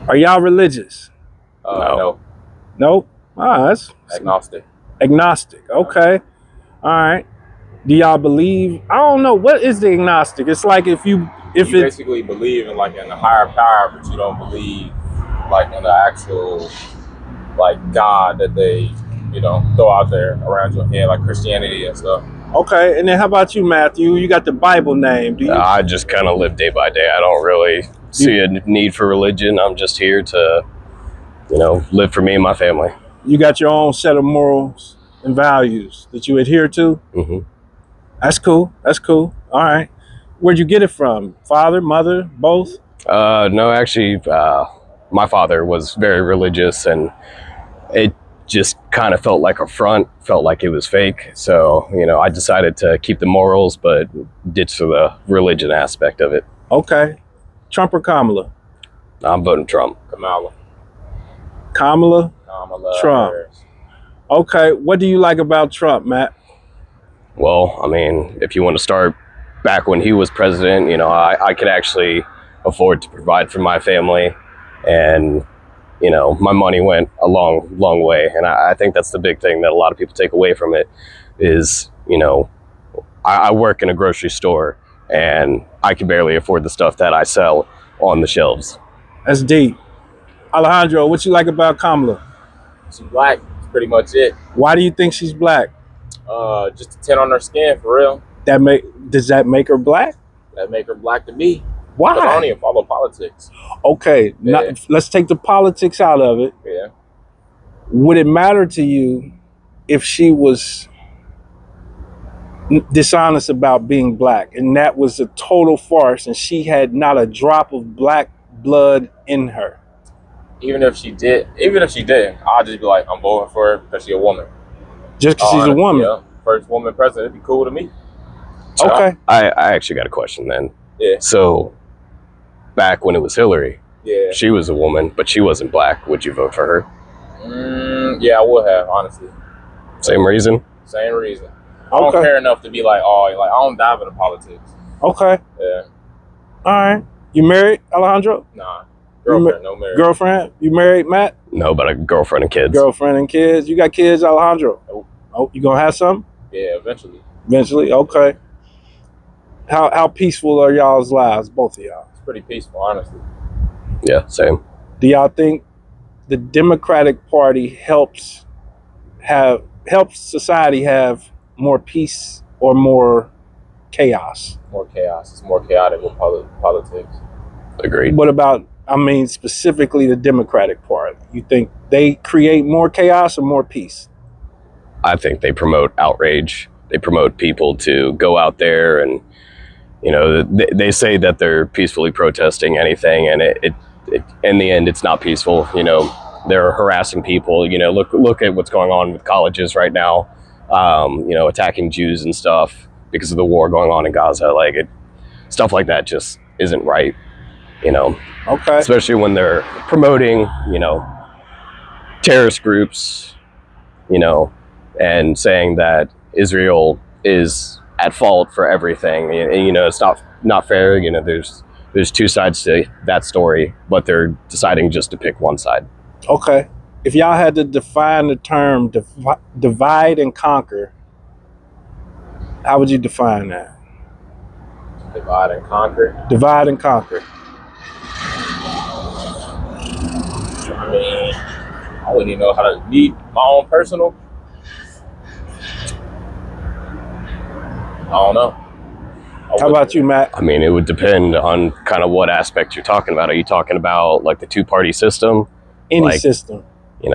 Are y'all religious? No. Nope. Ah, that's Agnostic. agnostic. Okay. All right. Do y'all believe? I don't know. What is the agnostic? It's like if You basically believe in like in a higher power, but you don't believe like in the actual like God that they throw out there around your head, like Christianity and stuff. Okay. And then how about you, Matthew? You got the Bible name. Do you? I just kind of live day by day. I don't really see a need for religion. I'm just here to, live for me and my family. You got your own set of morals and values that you adhere to? Mm-hmm. That's cool. That's cool. All right. Where'd you get it from? Father, mother, both? No, actually, my father was very religious, and it just kind of felt like a front, felt like it was fake. So, I decided to keep the morals, but ditch the religion aspect of it. Okay. Trump or Kamala? I'm voting Trump. Kamala. Kamala? Trump. Harris. Okay. What do you like about Trump, Matt? Well, I mean, if you want to start back when he was president, I could actually afford to provide for my family, and my money went a long way. And I think that's the big thing that a lot of people take away from it is, I work in a grocery store and I can barely afford the stuff that I sell on the shelves. That's deep. Alejandro, what you like about Kamala? She's black. That's pretty much it. Why do you think she's black? Just a 10 on her skin, for real. Does that make her black? That make her black to me. Why? But I don't even follow politics. Okay, Yeah. let's take the politics out of it. Yeah. Would it matter to you if she was dishonest about being black and that was a total farce and she had not a drop of black blood in her? Even if she didn't, I'll just be like, I'm voting for her because she's a woman. Just because she's a woman? Yeah. First woman president, it'd be cool to me. So okay. I actually got a question then. Yeah. So back when it was Hillary, Yeah. she was a woman, but she wasn't black. Would you vote for her? Yeah, I would have, honestly. Same reason? Same reason. I don't care enough to be like, I don't dive into politics. Okay. Yeah. All right. You married, Alejandro? Nah. Girlfriend, no marriage. Girlfriend? You married, Matt? No, but a girlfriend and kids. Girlfriend and kids. You got kids, Alejandro? Nope. Oh, you gonna have some? Yeah, eventually. Eventually? Okay. How peaceful are y'all's lives, both of y'all? It's pretty peaceful, honestly. Yeah, same. Do y'all think the Democratic Party helps society have more peace or more chaos? More chaos. It's more chaotic with politics. Agreed. What about, specifically the Democratic Party? You think they create more chaos or more peace? I think they promote outrage. They promote people to go out there and, they say that they're peacefully protesting anything, and it in the end, it's not peaceful. They're harassing people. Look at what's going on with colleges right now. Attacking Jews and stuff because of the war going on in Gaza. Stuff like that just isn't right. Okay. Especially when they're promoting, terrorist groups, and saying that Israel is at fault for everything. It's not fair. There's two sides to that story, but they're deciding just to pick one side. Okay. If y'all had to define the term divide and conquer, how would you define that? Divide and conquer. Divide and conquer. I mean, I wouldn't even know how to lead my own personal. I don't know. How about you, Matt? I mean, it would depend on kind of what aspect you're talking about. Are you talking about like the two-party system? Any system. In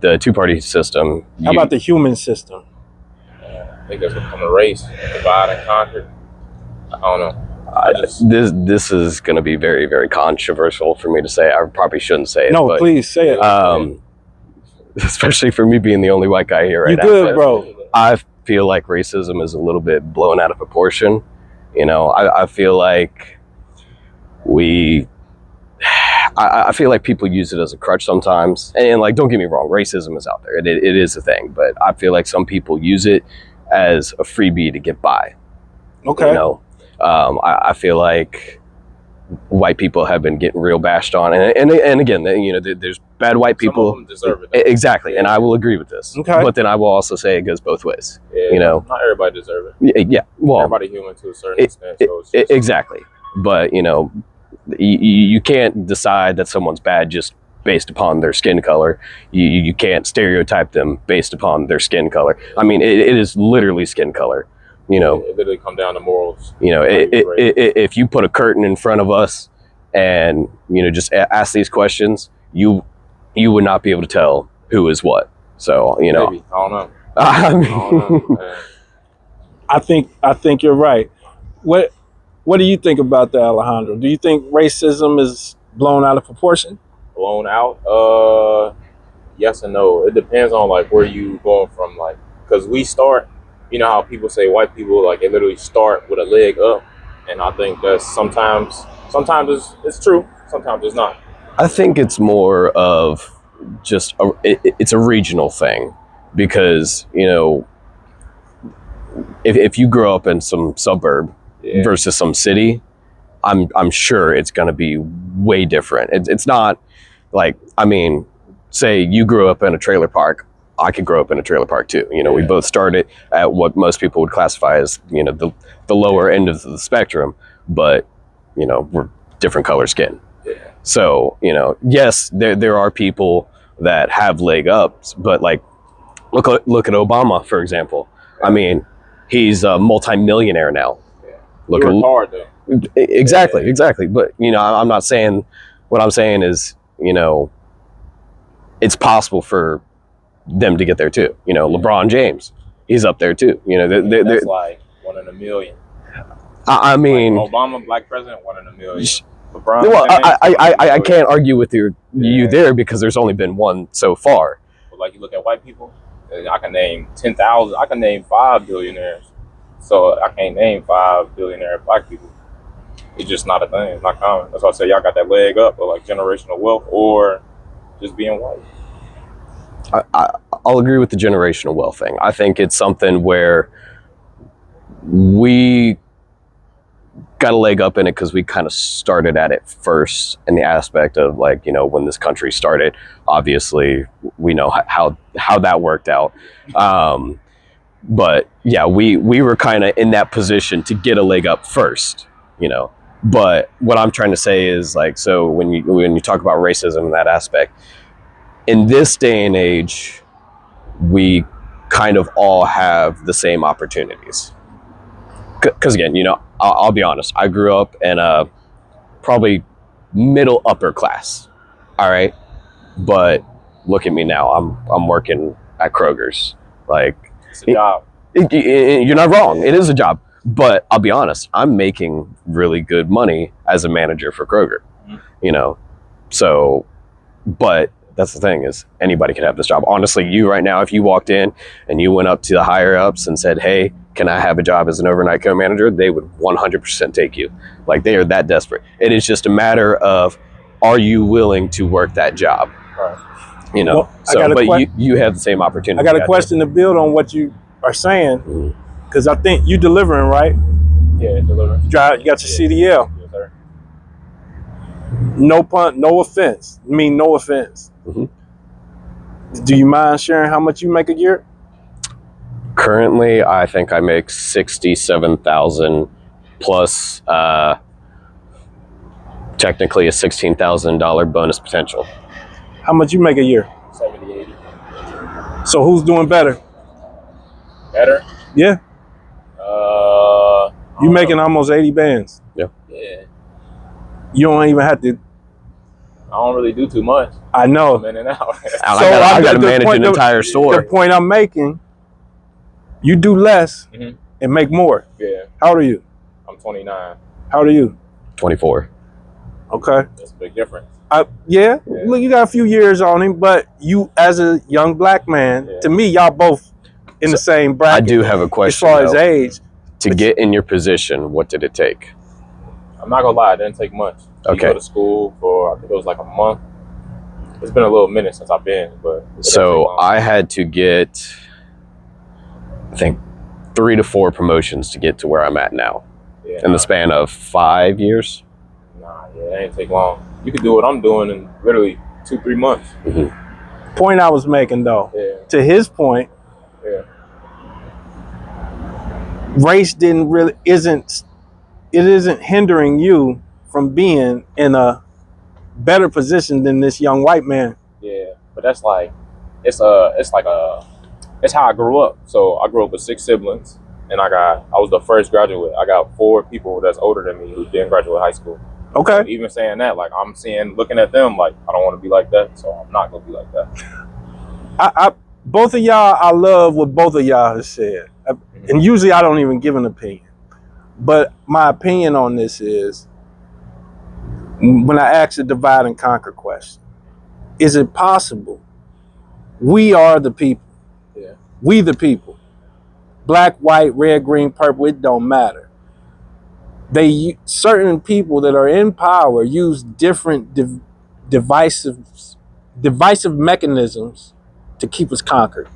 the two-party system. How about the human system? I think that's become a race. Divide and conquer. I don't know. This is going to be very, very controversial for me to say. I probably shouldn't say it. No, but, please say it. Especially for me being the only white guy here right now. You good, bro. I feel like racism is a little bit blown out of proportion. I feel like I feel like people use it as a crutch sometimes. And like, don't get me wrong, racism is out there. It is a thing. But I feel like some people use it as a freebie to get by. Okay. I feel like white people have been getting real bashed on, and again, you know, there's bad white people. Some of them deserve it. Exactly, and I will agree with this. Okay. But then I will also say it goes both ways. Yeah, You know, not everybody deserves it. yeah. Well, Everybody human to a certain extent. So it's just, exactly. But you know, you can't decide that someone's bad just based upon their skin color. You can't stereotype them based upon their skin color. I mean, it is literally skin color. You know, it literally come down to morals. you know, if you put a curtain in front of us and, you know, just ask these questions, you would not be able to tell who is what. So, you know, Maybe. I don't know. I mean, I don't know. Man. I think you're right. What do you think about that, Alejandro? Do you think racism is blown out of proportion? Blown out? Yes and no. It depends on like where you going from. Like, because we start. You know how people say white people, like, they literally start with a leg up, and I think that's sometimes it's true, sometimes it's not. I think it's more of just it's a regional thing, because, you know, if you grow up in some suburb Yeah. versus some city, I'm sure it's going to be way different. It's not like, I mean, say you grew up in a trailer park. I could grow up in a trailer park too. You know, we both started at what most people would classify as, you know, the lower end of the spectrum, but, you know, we're different color skin. Yeah. So, you know, yes, there are people that have leg ups, but like, look at Obama, for example. I mean, he's a multimillionaire now. Yeah. Look He at worked hard though. exactly. But, you know, I'm not saying, what I'm saying is, you know, it's possible for them to get there too. You know, LeBron James, he's up there too. You know, That's like 1 in a million. I mean, Like Obama, black president, 1 in a million. LeBron well, James, I can't argue with you there, because there's only been one so far. But like, you look at white people, I can name 10,000. I can name 5 billionaires. So I can't name 5 billionaire black people. It's just not a thing. It's not common. That's why I say y'all got that leg up, or like generational wealth, or just being white. I'll agree with the generational wealth thing. I think it's something where we got a leg up in it because we kind of started at it first, in the aspect of, like, you know, when this country started. Obviously, we know how that worked out. But yeah, we were kind of in that position to get a leg up first, you know. But what I'm trying to say is, like, so when you talk about racism in that aspect, in this day and age, we kind of all have the same opportunities. Because again, you know, I'll be honest, I grew up in a probably middle upper class. All right. But look at me now. I'm working at Kroger's. Like, It's a job. you're not wrong. It is a job. But I'll be honest, I'm making really good money as a manager for Kroger. You know, so, but that's the thing, is anybody can have this job. Honestly, you right now, if you walked in and you went up to the higher ups and said, hey, can I have a job as an overnight co-manager? They would 100% take you. Like, they are that desperate. It is just a matter of, are you willing to work that job? Right. You know, Well, but you have the same opportunity. I got a question to build on what you are saying, because I think you delivering, right? Yeah, delivering. You got your CDL. Yes, sir. No pun, no offense. I mean, no offense. Mhm. Do you mind sharing how much you make a year? Currently, I think I make 67,000 plus technically a $16,000 bonus potential. How much you make a year? 70, 80. So who's doing better? Better? Yeah, I you don't making know. almost 80 bands. Yeah. You don't even have to. I don't really do too much. I I'm know. in and out. I got to the manage point- an entire store. The point I'm making, you do less Mhm. and make more. Yeah, How old are you? I'm 29. How old are you? 24. Okay. That's a big difference. Yeah. Yeah. Look, you got a few years on him, but you, as a young black man, Yeah. to me, y'all both in the same I bracket. do have a as question. far as though. age. To get in your position, what did it take? I'm not gonna lie, it didn't take much. You Okay. go to school for, I think it was like a month. It's been a little minute since I've been, but it didn't So take long. I had to get, I think, 3 to 4 promotions to get to where I'm at now, Yeah, in the span of 5 years. Nah, yeah, it ain't take long. You could do what I'm doing in literally 2-3 months. Point I was making though, Yeah, to his point, yeah. race isn't hindering you from being in a better position than this young white man. Yeah, but that's like, it's how I grew up. So I grew up with 6 siblings, and I was the first graduate. I got 4 people that's older than me who didn't graduate high school. Okay. So even saying that, like looking at them, like I don't want to be like that, so I'm not gonna be like that. I both of y'all, I love what both of y'all have said. And usually I don't even give an opinion. But my opinion on this is, when I ask the divide and conquer question, is it possible we are the people? Yeah. We the people. Black, white, red, green, purple, it don't matter. Certain people that are in power use different divisive mechanisms to keep us conquered.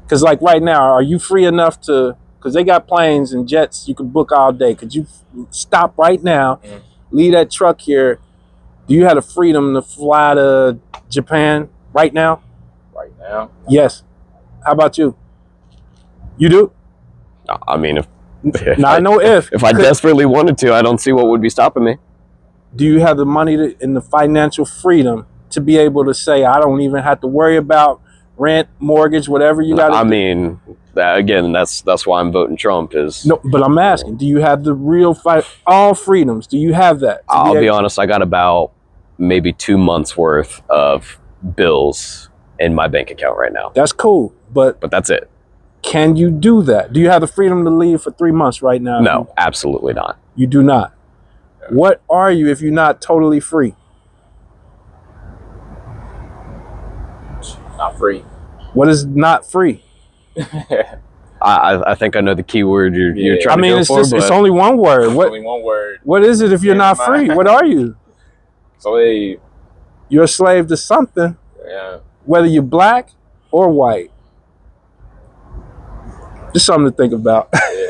Because like right now, are you free enough to, because they got planes and jets you can book all day. Could you stop right now, leave that truck here? Do you have the freedom to fly to Japan right now? Right now? Yes. How about you? You do? I mean, if Now I know if I desperately wanted to, I don't see what would be stopping me. Do you have the money and the financial freedom to be able to say, I don't even have to worry about rent, mortgage, whatever you got to do? I mean, again, that's why I'm voting Trump. No, but I'm asking, do you have the real all freedoms? Do you have that? I'll be honest, I got about maybe 2 months worth of bills in my bank account right now. That's cool, but that's it. Can you do that? Do you have the freedom to leave for 3 months right now? No, absolutely not. You do not. What are you if you're not totally free? Not free. What is not free? I think I know the key word you're trying to go for. It's only one word. Only one word. What is it if you're not free? What are you? Slave. You're a slave to something. Yeah. Whether you're black or white. Just something to think about.